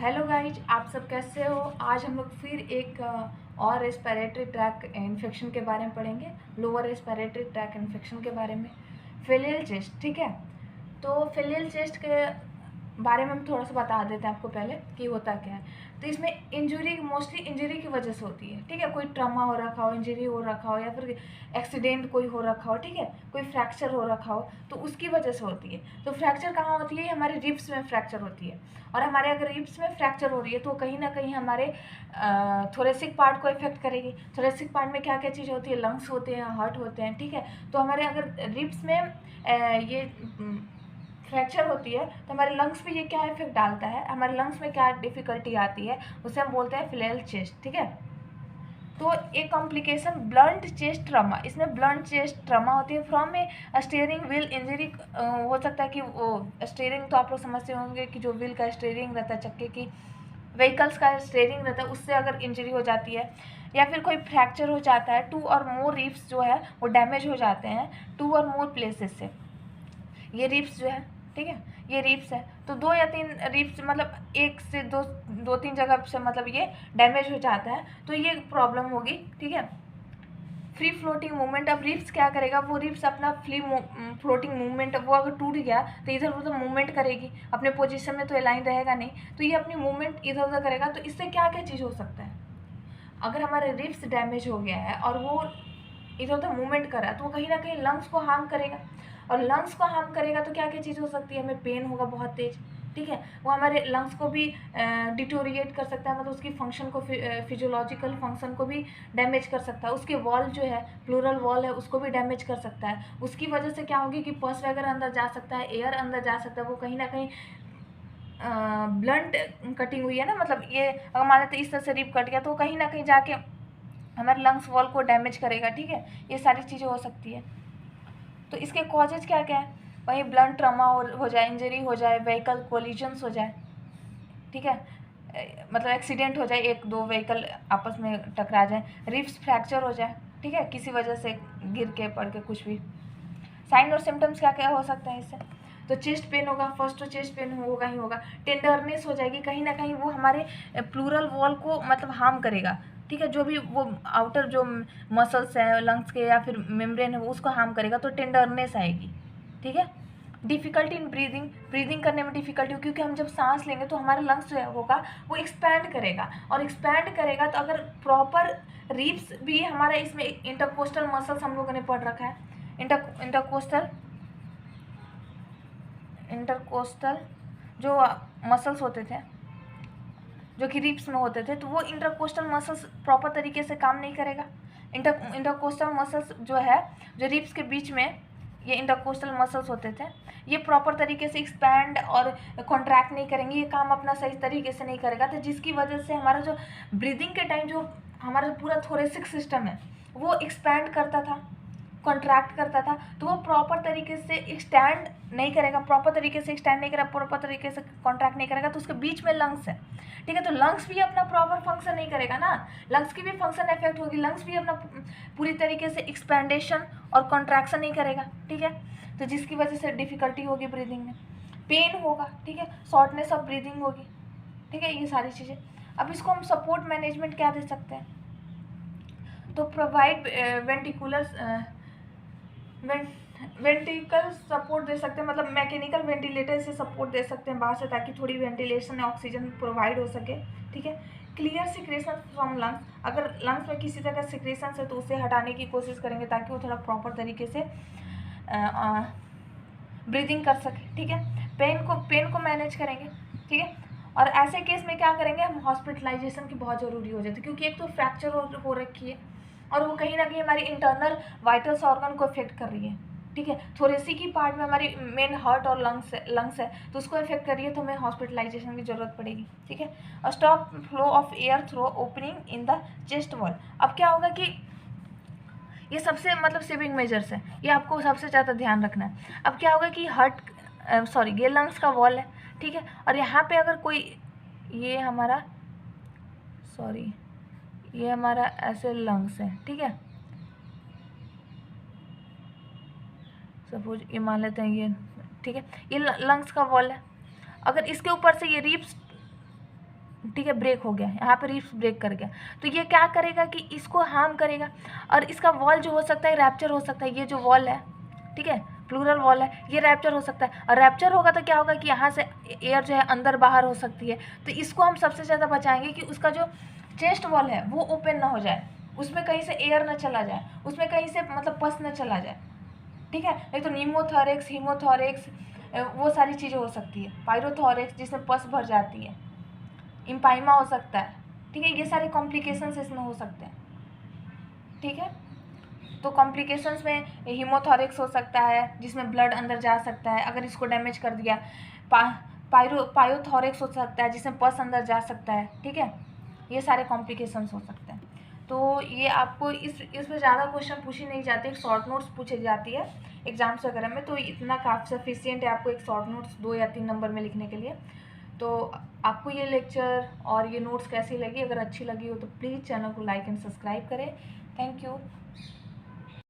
Hello guys, आप सब कैसे हो। आज हम लोग फिर एक और रेस्पिरेटरी ट्रैक इन्फेक्शन के बारे में पढ़ेंगे, लोअर रेस्पिरेटरी ट्रैक इन्फेक्शन के बारे में, फेलियल चेस्ट। ठीक है, तो फेलियल चेस्ट के बारे में हम थोड़ा सा बता देते हैं आपको पहले कि होता क्या है। तो इसमें इंजरी मोस्टली इंजरी की वजह से होती है। ठीक है, कोई ट्रमा हो रखा हो, इंजरी हो रखा हो, या फिर एक्सीडेंट कोई हो रखा हो, ठीक है, कोई फ्रैक्चर हो रखा हो, तो उसकी वजह से होती है। तो फ्रैक्चर कहाँ होती है? हमारे रिब्स में फ्रैक्चर होती है। और हमारे अगर रिब्स में फ्रैक्चर हो रही है तो कहीं ना कहीं हमारे थोरेसिक पार्ट को इफेक्ट करेगी। थोरेसिक पार्ट में क्या क्या चीज़ होती है? लंग्स होते हैं, हार्ट होते हैं। ठीक है, तो हमारे अगर रिब्स में ये फ्रैक्चर होती है तो हमारे लंग्स पे ये क्या इफेक्ट डालता है, हमारे लंग्स में क्या डिफिकल्टी आती है, उसे हम बोलते हैं फेलियल चेस्ट। ठीक है, तो एक कॉम्प्लिकेशन ब्लंट चेस्ट ट्रमा, इसमें ब्लंट चेस्ट ट्रमा होती है from A steering wheel injury. हो सकता है कि वो स्टीयरिंग, तो आप लोग समझते होंगे कि जो व्हील का स्टीयरिंग रहता है, चक्के की व्हीकल्स का स्टीयरिंग रहता है, उससे अगर इंजरी हो जाती है, या फिर कोई फ्रैक्चर हो जाता है, 2 और मोर रिब्स जो है वो डैमेज हो जाते हैं 2 और मोर प्लेसेस से। ये रिब्स जो है, ठीक है, ये रिब्स है, तो 2 या 3 रिब्स, मतलब 1 से 2-3 जगह से मतलब ये डैमेज हो जाता है, तो ये प्रॉब्लम होगी। ठीक है, फ्री फ्लोटिंग मूवमेंट। अब रिब्स क्या करेगा? वो रिब्स अपना फ्लोटिंग मूवमेंट, वो अगर टूट गया तो इधर उधर मूवमेंट करेगी, अपने पोजीशन में तो अलाइन रहेगा नहीं, तो ये अपनी मूवमेंट इधर उधर करेगा। तो इससे क्या क्या चीज़ हो सकता है? अगर हमारे रिब्स डैमेज हो गया है और वो इधर उधर मूवमेंट कर रहा है, तो वो कहीं ना कहीं लंग्स को हार्म करेगा, और लंग्स को हार्म करेगा तो क्या क्या चीज़ हो सकती है? हमें पेन होगा बहुत तेज। ठीक है, वो हमारे लंग्स को भी डिटोरिएट कर सकता है, मतलब उसकी फंक्शन को, फिजियोलॉजिकल फंक्शन को भी डैमेज कर सकता है। उसके वॉल जो है, प्लूरल वॉल है, उसको भी डैमेज कर सकता है। उसकी वजह से क्या होगी कि पस वगैरह अंदर जा सकता है, एयर अंदर जा सकता है, वो कहीं ना कहीं ब्लंट कटिंग हुई है ना, मतलब ये अगर मान लेते इस तरह से रिप कट गया तो कहीं ना कहीं जाके हमारे लंग्स वॉल को डैमेज करेगा। ठीक है, ये सारी चीज़ें हो सकती है। तो इसके कॉजेज क्या क्या है? वहीं ब्लंट ट्रमा हो जाए, इंजरी हो जाए, व्हीकल कोलिजन्स हो जाए, ठीक है, मतलब एक्सीडेंट हो जाए, 1-2 व्हीकल आपस में टकरा जाए, रिब्स फ्रैक्चर हो जाए, ठीक है, किसी वजह से गिर के पड़ के कुछ भी। साइन और सिम्टम्स क्या क्या हो सकते हैं इससे? तो चेस्ट पेन होगा, फर्स्ट तो चेस्ट पेन होगा ही होगा। टेंडरनेस हो जाएगी, कहीं ना कहीं वो हमारे प्लूरल वॉल को मतलब हार्म करेगा। ठीक है, जो भी वो आउटर जो मसल्स है लंग्स के या फिर मेम्ब्रेन है, वो उसको हार्म करेगा, तो टेंडरनेस आएगी। ठीक है, डिफ़िकल्टी इन ब्रीदिंग, ब्रीदिंग करने में डिफ़िकल्टी, क्योंकि हम जब सांस लेंगे तो हमारा लंग्स जो होगा वो एक्सपैंड करेगा, और एक्सपैंड करेगा तो अगर प्रॉपर रिब्स भी हमारा, इसमें इंटरकोस्टल मसल्स हम लोगों ने पढ़ रखा है, इंटरकोस्टल जो मसल्स होते थे, जो कि रिब्स में होते थे, तो वो इंटरकोस्टल मसल्स प्रॉपर तरीके से काम नहीं करेगा। इंटरकोस्टल मसल्स जो है, जो रिब्स के बीच में ये इंटरकोस्टल मसल्स होते थे, ये प्रॉपर तरीके से एक्सपैंड और कॉन्ट्रैक्ट नहीं करेंगे, ये काम अपना सही तरीके से नहीं करेगा, तो जिसकी वजह से हमारा जो ब्रीदिंग के टाइम जो हमारा जो पूरा थोरेसिक सिस्टम है वो एक्सपैंड करता था, कॉन्ट्रैक्ट करता था, तो वो प्रॉपर तरीके से एक्सटैंड नहीं करेगा, प्रॉपर तरीके से एक्सटैंड नहीं करेगा, प्रॉपर तरीके से कॉन्ट्रैक्ट नहीं करेगा, तो उसके बीच में लंग्स है। ठीक है, तो लंग्स भी अपना प्रॉपर फंक्शन नहीं करेगा ना, लंग्स की भी फंक्शन इफेक्ट होगी, लंग्स भी अपना पूरी तरीके से एक्सपेंडेशन और कॉन्ट्रैक्शन नहीं करेगा। ठीक है, तो जिसकी वजह से डिफिकल्टी होगी ब्रीदिंग में, पेन होगा, ठीक है, शॉर्टनेस ऑफ ब्रीदिंग होगी। ठीक है, ये सारी चीज़ें। अब इसको हम सपोर्ट मैनेजमेंट क्या दे सकते हैं? तो प्रोवाइड वेंटिकल सपोर्ट दे सकते हैं, मतलब मैकेनिकल वेंटिलेटर से सपोर्ट दे सकते हैं बाहर से, ताकि थोड़ी वेंटिलेशन ऑक्सीजन प्रोवाइड हो सके। ठीक है, क्लियर सिक्रेशन फ्रॉम लंग्स, अगर लंग्स में किसी तरह का सिक्रेशन है तो उसे हटाने की कोशिश करेंगे, ताकि वो थोड़ा प्रॉपर तरीके से ब्रीदिंग कर सके। ठीक है, पेन को मैनेज करेंगे। ठीक है, और ऐसे केस में क्या करेंगे? हम हॉस्पिटलाइजेशन की बहुत ज़रूरी हो जाती है, क्योंकि एक तो फ्रैक्चर हो रखी है, और वो कहीं ना कहीं हमारी इंटरनल वाइटल्स ऑर्गन को इफेक्ट कर रही है। ठीक है, थोरेसिक की पार्ट में हमारी मेन हार्ट और लंग्स है, तो उसको इफेक्ट कर रही है, तो हमें हॉस्पिटलाइजेशन की ज़रूरत पड़ेगी। ठीक है, और stop flow of air through opening in the chest wall. अब क्या होगा कि ये सबसे मतलब सेविंग मेजर्स है, ये आपको सबसे ज़्यादा ध्यान रखना है। अब क्या होगा कि ये लंग्स का वॉल है, ठीक है, और यहाँ पे अगर कोई, ये हमारा ये हमारा ऐसे लंग्स है, ठीक है, सपोज ये मान लेते हैं ये, ठीक है, ये लंग्स का वॉल है। अगर इसके ऊपर से ये रिब्स ठीक है, ब्रेक हो गया, यहाँ पे रिब्स ब्रेक कर गया, तो ये क्या करेगा कि इसको हार्म करेगा, और इसका वॉल जो हो सकता है रैप्चर हो सकता है। ये जो वॉल है, ठीक है, प्लूरल वॉल है, ये रैप्चर हो सकता है, और रैप्चर होगा तो क्या होगा कि यहाँ से एयर जो है अंदर बाहर हो सकती है। तो इसको हम सबसे ज़्यादा बचाएंगे कि उसका जो चेस्ट वॉल है वो ओपन ना हो जाए, उसमें कहीं से एयर ना चला जाए, उसमें कहीं से मतलब पस ना चला जाए, ठीक है। नहीं तो नीमोथोरेक्स, हीमोथोरेक्स, वो सारी चीज़ें हो सकती है। पायरोथोरेक्स जिसमें पस भर जाती है, इम्पाइमा हो सकता है, ठीक है, ये सारे कॉम्प्लिकेशंस इसमें हो सकते हैं, ठीक है। तो कॉम्प्लिकेशंस में हीमोथोरेक्स हो सकता है जिसमें ब्लड अंदर जा सकता है अगर इसको डैमेज कर दिया। पायोथोरेक्स हो सकता है जिसमें पस अंदर जा सकता है, ठीक है। ये सारे कॉम्प्लिकेशंस हो सकते हैं। तो ये आपको इसमें ज़्यादा क्वेश्चन पूछे नहीं जाते, एक शॉर्ट नोट्स पूछी जाती है एग्जाम्स वगैरह में, तो इतना काफ़ी सफिशियंट है आपको एक शॉर्ट नोट्स 2 या 3 नंबर में लिखने के लिए। तो आपको ये लेक्चर और ये नोट्स कैसी लगी? अगर अच्छी लगी हो तो प्लीज़ चैनल को लाइक एंड सब्सक्राइब करें। Thank you.